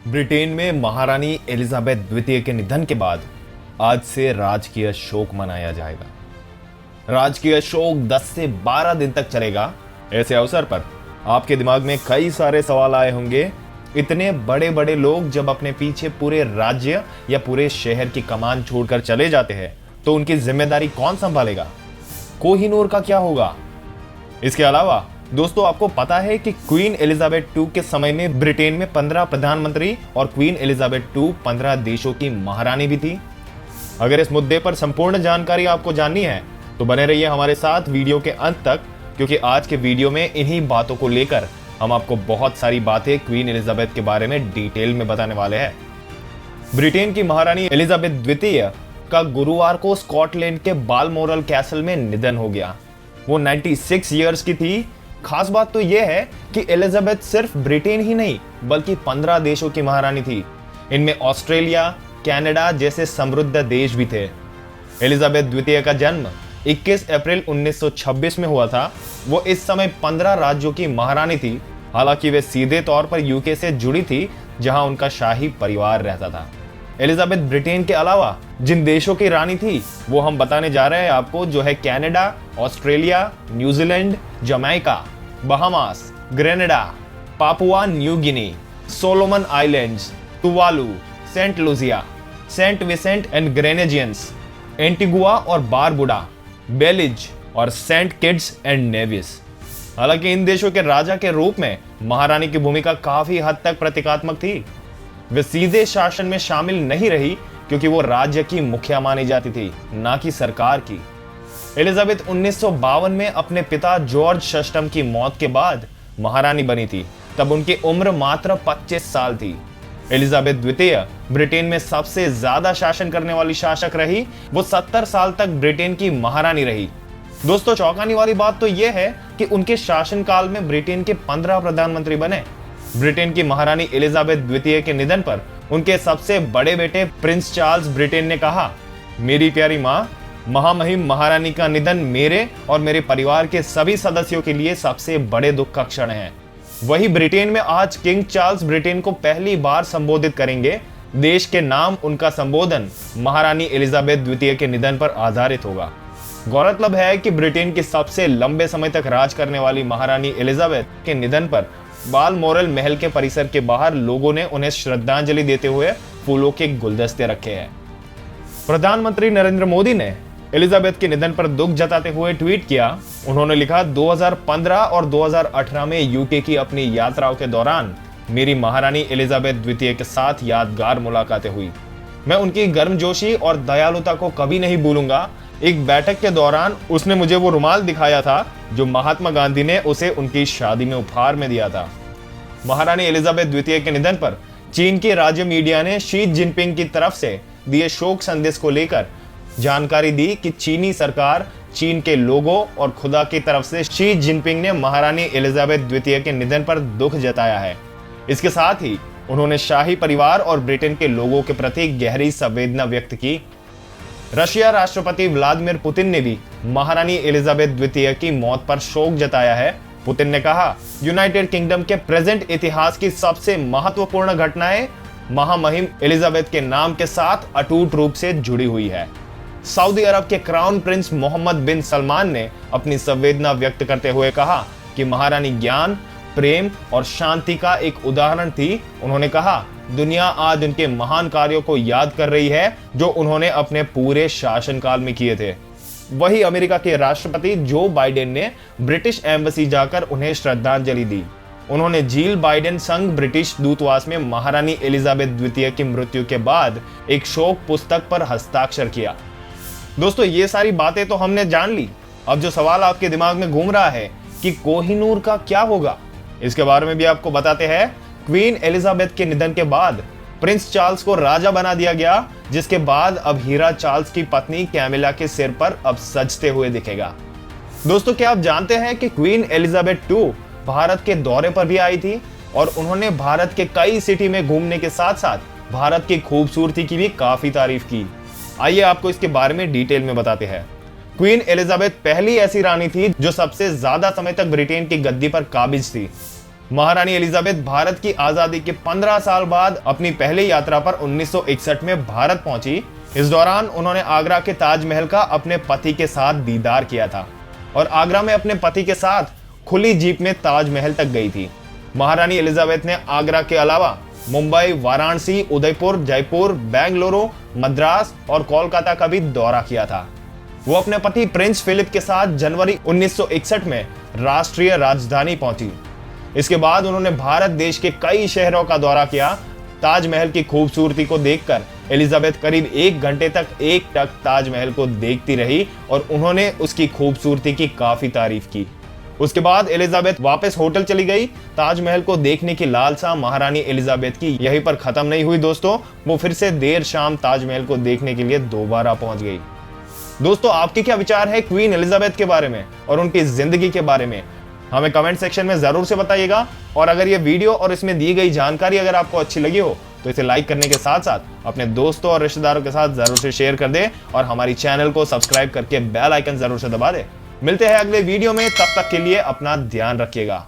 Britain में महारानी Elizabeth द्वितीय के निधन के बाद आज से राजकीय शोक मनाया जाएगा। राजकीय शोक 10 से 12 दिन तक चलेगा। ऐसे अवसर पर आपके दिमाग में कई सारे सवाल आए होंगे। इतने बड़े बड़े लोग जब अपने पीछे पूरे राज्य या पूरे शहर की कमान छोड़कर चले जाते हैं तो उनकी जिम्मेदारी कौन संभालेगा? कोहिनूर का क्या होगा? इसके अलावा दोस्तों, आपको पता है कि क्वीन एलिजाबेथ II के समय में ब्रिटेन में 15 प्रधानमंत्री और क्वीन एलिजाबेथ II 15 देशों की महारानी भी थी। अगर इस मुद्दे पर संपूर्ण जानकारी आपको जाननी है तो बने रहिए हमारे साथ वीडियो के अंत तक, क्योंकि आज के वीडियो में इन्हीं बातों को लेकर हम आपको बहुत सारी बातें क्वीन एलिजाबेथ के बारे में डिटेल में बताने वाले हैं। ब्रिटेन की महारानी एलिजाबेथ द्वितीय का गुरुवार को स्कॉटलैंड के बालमोरल कैसल में निधन हो गया। वो 96 ईयर्स की थी। खास बात तो यह है कि एलिजाबेथ सिर्फ ब्रिटेन ही नहीं बल्कि 15 देशों की महारानी थी। इनमें ऑस्ट्रेलिया, कनाडा जैसे समृद्ध देश भी थे। एलिजाबेथ द्वितीय का जन्म 21 अप्रैल 1926 में हुआ था। वो इस समय 15 राज्यों की महारानी थी। हालांकि वे सीधे तौर पर यूके से जुड़ी थी, जहां उनका शाही परिवार रहता था। एलिजाबेथ ब्रिटेन के अलावा जिन देशों की रानी थी वो हम बताने जा रहे हैं आपको, जो है Canada, Australia, New Zealand, Jamaica, Bahamas, Grenada, Papua New Guinea, Solomon Islands, Tuvalu, Saint Lucia, Saint Vincent and Grenadines, Antigua और बारबुडा, बेलिज और सेंट किट्स एंड नेविस। हालांकि इन देशों के राजा के रूप में महारानी की भूमिका काफी हद तक प्रतीकात्मक थी। वे सीधे शासन में शामिल नहीं रही क्योंकि वो राज्य की मुखिया मानी जाती थी, ना कि सरकार की। एलिजाबेथ 1952 में अपने पिता जॉर्ज षष्ठम की मौत के बाद महारानी बनी थी। तब उनकी उम्र मात्र 25 साल थी। एलिजाबेथ द्वितीय ब्रिटेन में सबसे ज्यादा शासन करने वाली शासक रही। वो 70 साल तक ब्रिटेन की महारानी रही। दोस्तों, चौंकाने वाली बात तो यह है कि उनके शासनकाल में ब्रिटेन के 15 प्रधानमंत्री बने। ब्रिटेन की महारानी एलिजाबेथ द्वितीय के निधन पर उनके सबसे बड़े बेटे प्रिंस चार्ल्स ब्रिटेन ने कहा, मेरी प्यारी माँ, महामहिम महारानी का निधन मेरे और मेरे परिवार के सभी सदस्यों के लिए सबसे बड़े दुख का क्षण है। वही ब्रिटेन में आज किंग चार्ल्स ब्रिटेन को पहली बार संबोधित करेंगे। देश के नाम उनका संबोधन महारानी एलिजाबेथ द्वितीय के निधन पर आधारित होगा। गौरतलब है कि ब्रिटेन की सबसे लंबे समय तक राज करने वाली महारानी एलिजाबेथ के निधन पर बालमोरल महल के परिसर के बाहर लोगों ने उन्हें श्रद्धांजलि देते हुए फूलों के गुलदस्ते रखे हैं। प्रधानमंत्री नरेंद्र मोदी ने एलिजाबेथ के निधन पर दुख जताते हुए ट्वीट किया। उन्होंने लिखा, 2015 और 2018 में यूके की अपनी यात्राओं के दौरान मेरी महारानी एलिजाबेथ द्वितीय के साथ यादगार मुलाकातें हुई। मैं उनकी गर्मजोशी और दयालुता को कभी नहीं भूलूंगा। एक बैठक के दौरान उसने मुझे वो रुमाल दिखाया था जो महात्मा गांधी ने उसे उनकी शादी में उपहार में दिया था। महारानी एलिजाबेथ द्वितीय के निधन पर चीन के राज्य मीडिया ने शी जिनपिंग की तरफ से दिए शोक संदेश को लेकर जानकारी दी कि चीनी सरकार, चीन के लोगों और खुदा की तरफ से शी जिनपिंग ने महारानी एलिजाबेथ द्वितीय के निधन पर दुख जताया है। इसके साथ ही उन्होंने शाही परिवार और ब्रिटेन के लोगों के प्रति गहरी संवेदना व्यक्त की। रशिया राष्ट्रपति व्लादिमीर पुतिन ने भी महारानी एलिजाबेथ द्वितीय की मौत पर शोक जताया है। पुतिन ने कहा, यूनाइटेड किंगडम के प्रेजेंट इतिहास की सबसे महत्वपूर्ण घटनाएं महामहिम एलिजाबेथ के नाम के साथ अटूट रूप से जुड़ी हुई है। सऊदी अरब के क्राउन प्रिंस मोहम्मद बिन सलमान ने अपनी संवेदना व्यक्त करते हुए कहा कि महारानी ज्ञान, प्रेम और शांति का एक उदाहरण थी। उन्होंने कहा, दुनिया आज उनके महान कार्यों को याद कर रही है जो उन्होंने अपने पूरे शासनकाल में किए थे। वही अमेरिका के राष्ट्रपति जो बाइडेन ने ब्रिटिश एम्बेसी जाकर उन्हें श्रद्धांजलि दी। उन्होंने जिल बाइडेन संग ब्रिटिश दूतावास में महारानी एलिजाबेथ द्वितीय की मृत्यु के बाद एक शोक पुस्तक पर हस्ताक्षर किया। दोस्तों, ये सारी बातें तो हमने जान ली। अब जो सवाल आपके दिमाग में घूम रहा है कि कोहिनूर का क्या होगा, इसके बारे में भी आपको बताते हैं। क्वीन एलिजाबेथ के निधन के बाद प्रिंस चार्ल्स को राजा बना दिया गया, जिसके बाद अब हीरा चार्ल्स की पत्नी कैमिला के सिर पर अब सजते हुए दिखेगा। दोस्तों, क्या आप जानते हैं कि क्वीन एलिजाबेथ II भारत के दौरे पर भी आई थी और उन्होंने भारत के कई सिटी में घूमने के साथ साथ भारत की खूबसूरती की भी काफी तारीफ की। आइए आपको इसके बारे में डिटेल में बताते हैं। क्वीन एलिजाबेथ पहली ऐसी रानी थी जो सबसे ज्यादा समय तक ब्रिटेन की गद्दी पर काबिज थी। महारानी एलिजाबेथ भारत की आजादी के 15 साल बाद अपनी पहली यात्रा पर 1961 में भारत पहुंची। इस दौरान उन्होंने आगरा के ताजमहल का अपने पति के साथ दीदार किया था और आगरा में अपने पति के साथ खुली जीप में ताजमहल तक गई थी। महारानी एलिजाबेथ ने आगरा के अलावा मुंबई, वाराणसी, उदयपुर, जयपुर, बेंगलुरु, मद्रास और कोलकाता का भी दौरा किया था। वो अपने पति प्रिंस फिलिप के साथ जनवरी 1961 में राष्ट्रीय राजधानी पहुंची। इसके बाद उन्होंने भारत देश के कई शहरों का दौरा किया। ताजमहल की खूबसूरती को देखकर एलिजाबेथ करीब 1 घंटे तक एकटक ताजमहल को देखती रही और उन्होंने उसकी खूबसूरती की काफी तारीफ की। उसके बाद एलिजाबेथ वापस होटल चली गई। ताजमहल को देखने की लालसा महारानी एलिजाबेथ की यहीं पर खत्म नहीं हुई दोस्तों, वो फिर से देर शाम ताजमहल को देखने के लिए दोबारा पहुंच गई। दोस्तों, आपके क्या विचार है क्वीन एलिजाबेथ के बारे में और उनकी जिंदगी के बारे में? हमें कमेंट सेक्शन में जरूर से बताइएगा। और अगर ये वीडियो और इसमें दी गई जानकारी अगर आपको अच्छी लगी हो तो इसे लाइक करने के साथ साथ अपने दोस्तों और रिश्तेदारों के साथ जरूर से शेयर कर दे और हमारी चैनल को सब्सक्राइब करके बेल आइकन जरूर से दबा दे। मिलते हैं अगले वीडियो में, तब तक के लिए अपना ध्यान रखिएगा।